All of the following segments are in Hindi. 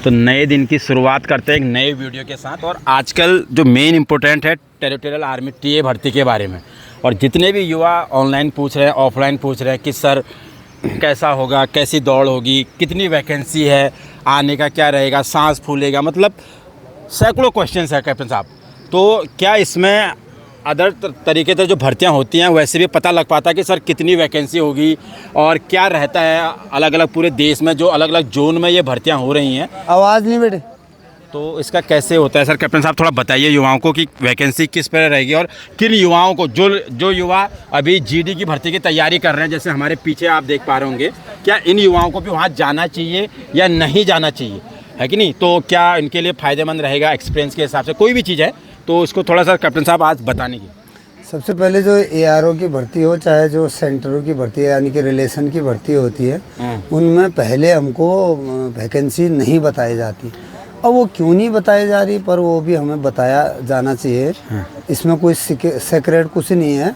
तो नए दिन की शुरुआत करते हैं एक नए वीडियो के साथ। और आजकल जो मेन इम्पोर्टेंट है टेरिटोरियल आर्मी टीए भर्ती के बारे में, और जितने भी युवा ऑनलाइन पूछ रहे हैं, ऑफलाइन पूछ रहे हैं कि सर कैसा होगा, कैसी दौड़ होगी, कितनी वैकेंसी है, आने का क्या रहेगा, सांस फूलेगा, मतलब सैकड़ों क्वेश्चंस है कैप्टन साहब। तो क्या इसमें अदर तरीके से जो भर्तियां होती हैं वैसे भी पता लग पाता है कि सर कितनी वैकेंसी होगी और क्या रहता है अलग अलग पूरे देश में जो अलग अलग जोन में ये भर्तियां हो रही हैं? आवाज़ नहीं बेटे। तो इसका कैसे होता है सर? कैप्टन साहब थोड़ा बताइए युवाओं को कि वैकेंसी किस पर रहेगी और किन युवाओं को, जो युवा अभी जीडी की भर्ती की तैयारी कर रहे हैं, जैसे हमारे पीछे आप देख पा रहे होंगे, क्या इन युवाओं को भी वहाँ जाना चाहिए या नहीं जाना चाहिए, है कि नहीं? तो क्या इनके लिए फ़ायदेमंद रहेगा एक्सपीरियंस के हिसाब से, कोई भी चीज़ है तो इसको थोड़ा सा कैप्टन साहब आज बताने की। सबसे पहले जो एआरओ की भर्ती हो, चाहे जो सेंटरों की भर्ती है यानी कि रिलेशन की भर्ती होती है, उनमें पहले हमको वैकेंसी नहीं बताई जाती। और वो क्यों नहीं बताई जा रही, पर वो भी हमें बताया जाना चाहिए। इसमें कोई सीक्रेट कुछ नहीं है।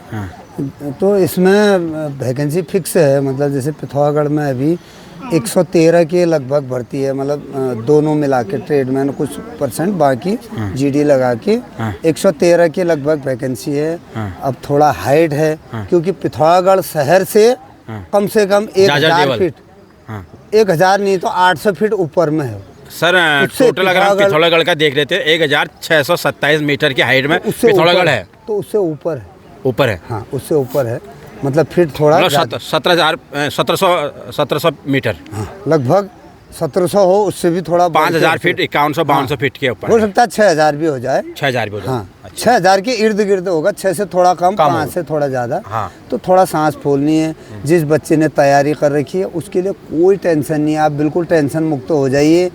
तो इसमें वैकेंसी फिक्स है। मतलब जैसे पिथौरागढ़ में अभी 113 के लगभग भर्ती है, मतलब दोनों मिला के ट्रेडमैन कुछ परसेंट, बाकी जीडी लगा के 113 के लगभग वैकेंसी है। अब थोड़ा हाइट है क्योंकि पिथौरागढ़ शहर से कम 1000 फीट, 1000 नहीं तो 800 फीट ऊपर में है सर। टोटल अगर हम पिथौरागढ़ का देख लेते हैं 1627 मीटर की हाइट में पिथौरागढ़ है, तो उससे ऊपर है। ऊपर है, हाँ उससे ऊपर है, मतलब फिर थोड़ा 1700 मीटर, हाँ लगभग 1700 हो, उससे भी थोड़ा 5000 फीट, 5100-5200 फीट के ऊपर हो सकता है। 6000 भी हो जाए, 6000 भी हो जाए। हाँ 6000 के इर्द गिर्द होगा, 6 से थोड़ा कम 5 से थोड़ा ज़्यादा। हाँ। तो थोड़ा सांस फूलनी है। जिस बच्चे ने तैयारी कर रखी है उसके लिए कोई टेंशन नहीं है, आप बिल्कुल टेंशन मुक्त हो जाइए।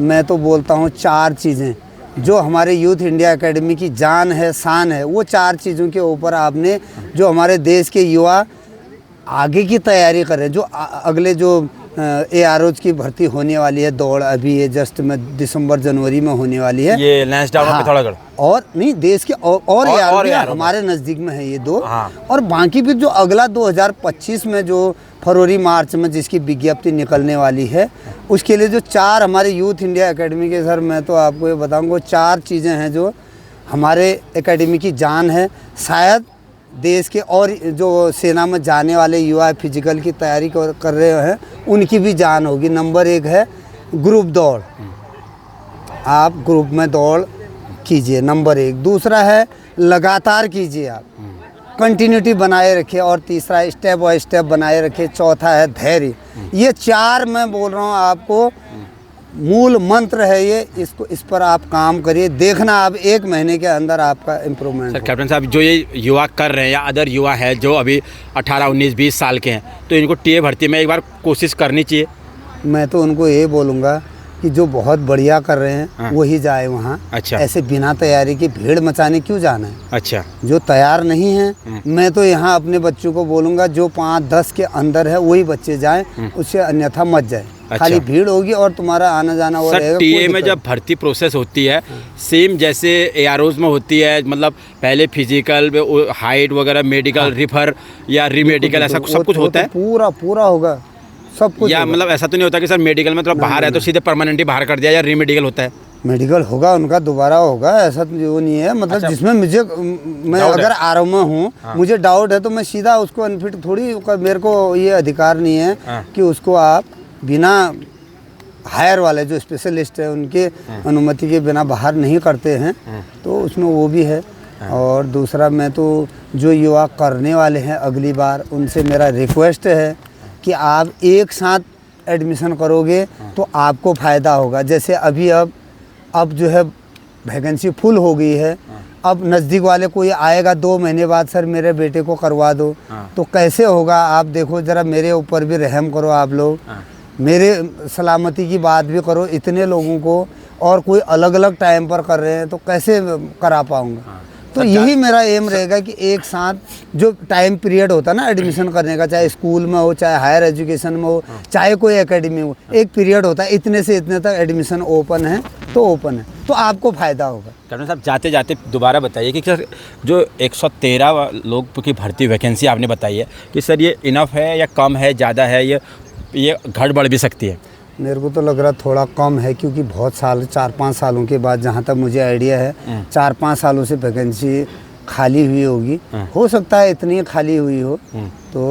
मैं तो बोलता हूँ 4 चीज़ें जो हमारे यूथ इंडिया एकेडमी की जान है, शान है, वो 4 चीज़ों के ऊपर आपने, जो हमारे देश के युवा आगे की तैयारी कर रहे हैं, जो अगले जो एआरओज की भर्ती होने वाली है, दौड़ अभी ये जस्ट में दिसंबर जनवरी में होने वाली है, ये लैंसडाउन में पिथौरागढ़, और नहीं देश के और एआरओ हमारे नज़दीक में है ये 2। और बाकी भी जो अगला 2025 में जो फरवरी मार्च में जिसकी विज्ञप्ति निकलने वाली है, उसके लिए जो 4 हमारे यूथ इंडिया एकेडमी के, सर मैं तो आपको ये बताऊँगा 4 चीज़ें हैं जो हमारे एकेडमी की जान है। शायद देश के और जो सेना में जाने वाले युवा फिजिकल की तैयारी कर रहे हैं उनकी भी जान होगी। नंबर 1 है ग्रुप दौड़, आप ग्रुप में दौड़ कीजिए, नंबर 1। दूसरा है लगातार कीजिए, आप कंटिन्यूटी बनाए रखिए, और तीसरा स्टेप बाय स्टेप बनाए रखिए, चौथा है धैर्य। ये 4 मैं बोल रहा हूँ आपको मूल मंत्र है ये। इस पर आप काम करिए, देखना आप 1 महीने के अंदर आपका इम्प्रूवमेंट। सर कैप्टन साहब, जो ये युवा कर रहे हैं या अदर युवा है जो अभी 18, 19, 20 साल के हैं, तो इनको टीए भर्ती में एक बार कोशिश करनी चाहिए। मैं तो उनको ये बोलूँगा कि जो बहुत बढ़िया कर रहे हैं वही जाए वहाँ। अच्छा। ऐसे बिना तैयारी के भीड़ मचाने क्यों जाना है? अच्छा। जो तैयार नहीं है, मैं तो यहाँ अपने बच्चों को बोलूँगा जो 5-10 के अंदर है वही बच्चे जाएं, उससे अन्यथा मत जाए। अच्छा। खाली भीड़ होगी और तुम्हारा आना जाना वो रहेगा। टीए में जब भर्ती प्रोसेस होती है सेम जैसे एआरओज में होती है, मतलब पहले फिजिकल, हाइट वगैरह, मेडिकल, रिफर या रीमेडिकल, ऐसा सब कुछ होता है? पूरा होगा सब कुछ। या मतलब ऐसा तो नहीं होता कि सर मेडिकल में थोड़ा बाहर है तो सीधे परमानेंट ही बाहर कर दिया, या रीमेडिकल होता है? मेडिकल होगा उनका, दोबारा होगा, ऐसा जो नहीं है। मतलब अच्छा। जिसमें मैं अगर आरओ में हूँ, मुझे डाउट है तो मैं सीधा उसको अनफिट थोड़ी, मेरे को ये अधिकार नहीं है कि उसको आप बिना हायर वाले जो स्पेशलिस्ट है उनके अनुमति के बिना बाहर नहीं करते हैं। तो उसमें वो भी है। और दूसरा, मैं तो जो युवा करने वाले हैं अगली बार, उनसे मेरा रिक्वेस्ट है कि आप एक साथ एडमिशन करोगे तो आपको फ़ायदा होगा। जैसे अभी अब जो है वैकेंसी फुल हो गई है, अब नज़दीक वाले कोई आएगा 2 महीने बाद, सर मेरे बेटे को करवा दो, तो कैसे होगा? आप देखो ज़रा, मेरे ऊपर भी रहम करो आप लोग, मेरे सलामती की बात भी करो। इतने लोगों को और कोई अलग अलग टाइम पर कर रहे हैं तो कैसे करा पाऊँगा? तो यही मेरा एम रहेगा कि एक साथ जो टाइम पीरियड होता है ना एडमिशन करने का, चाहे स्कूल में हो, चाहे हायर एजुकेशन में हो, चाहे कोई एकेडमी हो, एक पीरियड होता है इतने से इतने तक एडमिशन ओपन है तो ओपन है, तो आपको फ़ायदा होगा। कैप्टन साहब, जाते जाते दोबारा बताइए कि सर जो 113 लोग की भर्ती वैकेंसी आपने बताई है कि सर ये इनफ है या कम है, ज़्यादा है, ये घट बढ़ भी सकती है? मेरे को तो लग रहा थोड़ा कम है, क्योंकि बहुत साल 4-5 सालों के बाद, जहाँ तक मुझे आइडिया है, 4-5 सालों से वैकेंसी खाली हुई होगी। हो सकता है इतनी खाली हुई हो, तो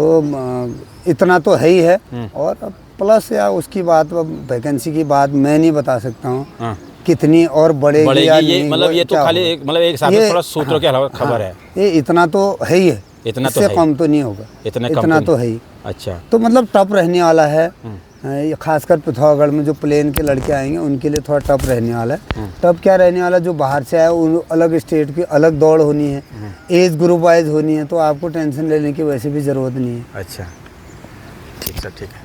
इतना तो है ही है। और प्लस या उसकी बात, वैकेंसी की बात मैं नहीं बता सकता हूँ कितनी और बढ़ेगी या ये नहीं, मतलब ये तो खाली एक मतलब एक साथ थोड़ा सूत्रों के अलावा खबर है। ये इतना तो है ही है, इतना तो इससे कम तो नहीं होगा, इतना तो है ही। अच्छा, तो मतलब टफ रहने वाला है। ये खासकर पिथौरागढ़ में जो प्लेन के लड़के आएंगे उनके लिए थोड़ा टफ रहने वाला है। टफ क्या रहने वाला, जो बाहर से आए उन अलग स्टेट की अलग दौड़ होनी है, एज ग्रुप वाइज होनी है, तो आपको टेंशन लेने की वैसे भी ज़रूरत नहीं है। अच्छा, ठीक सर, ठीक है।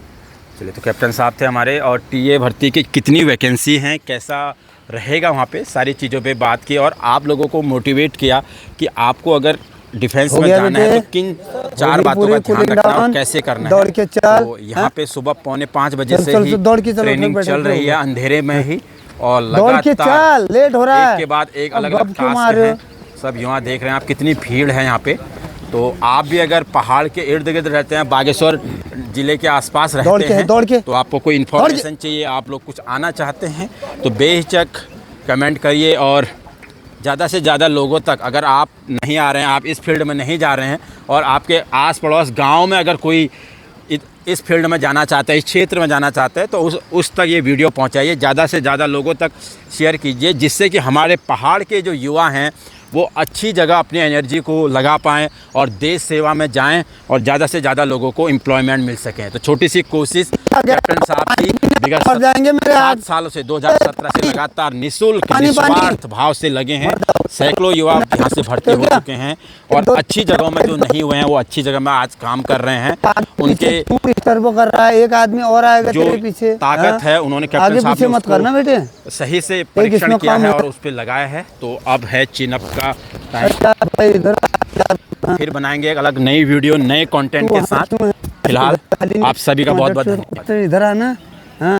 चलिए, तो कैप्टन साहब थे हमारे, और टीए भर्ती की कितनी वैकेंसी हैं, कैसा रहेगा वहाँ पे, सारी चीज़ों पे बात की, और आप लोगों को मोटिवेट किया कि आपको अगर डिफेंस में जाना है तो किन 4 बातों का ध्यान रखना और कैसे करना है। दौड़ के चल। तो यहाँ पे सुबह 4:45 बजे से चल, ही दौड़ के चलो, ट्रेनिंग बैठे चल रही है, अंधेरे में ही, और दौड़ के लगातार चल, लेट हो रहा है, एक के बाद एक अलग अलग अब क्यों टास्क मार रहे हो? हैं। सब यहाँ देख रहे हैं आप कितनी भीड़ है यहाँ पे। तो आप भी अगर पहाड़ के इर्द गिर्द रहते हैं, बागेश्वर जिले के आसपास रहते हैं, दौड़ के तो आपको कोई इन्फॉर्मेशन चाहिए, आप लोग कुछ आना चाहते हैं, तो बेहिचक कमेंट करिए। और ज़्यादा से ज़्यादा लोगों तक, अगर आप नहीं आ रहे हैं, आप इस फील्ड में नहीं जा रहे हैं, और आपके आस पड़ोस गांव में अगर कोई इस फील्ड में जाना चाहता है, इस क्षेत्र में जाना चाहता है, तो उस तक ये वीडियो पहुंचाइए, ज़्यादा से ज़्यादा लोगों तक शेयर कीजिए, जिससे कि हमारे पहाड़ के जो युवा हैं वो अच्छी जगह अपनी एनर्जी को लगा पाएँ और देश सेवा में जाएं, और ज़्यादा से ज़्यादा लोगों को एम्प्लॉयमेंट मिल सकें। तो छोटी सी कोशिश कैप्टन साहब की विगत 7 सालों से 2017 से लगातार निःशुल्क निस्वार्थ भाव से लगे हैं। सैकड़ों युवा यहाँ से भर्ती हो चुके हैं, और अच्छी जगहों में जो नहीं हुए हैं वो अच्छी जगह में आज काम कर रहे हैं। उनके टर्बो कर रहा है, एक आदमी और आएगा जो तेरे पीछे, ताकत है, उन्होंने कैप्टन साहब ने मत करना बेटे, सही से परीक्षण किया है और उस पर लगाया है। तो अब है चिनअप का टाइम। फिर बनाएंगे एक अलग नई वीडियो नए कंटेंट के साथ। फिलहाल आप सभी का बहुत बहुत धन्यवाद। इधर आना।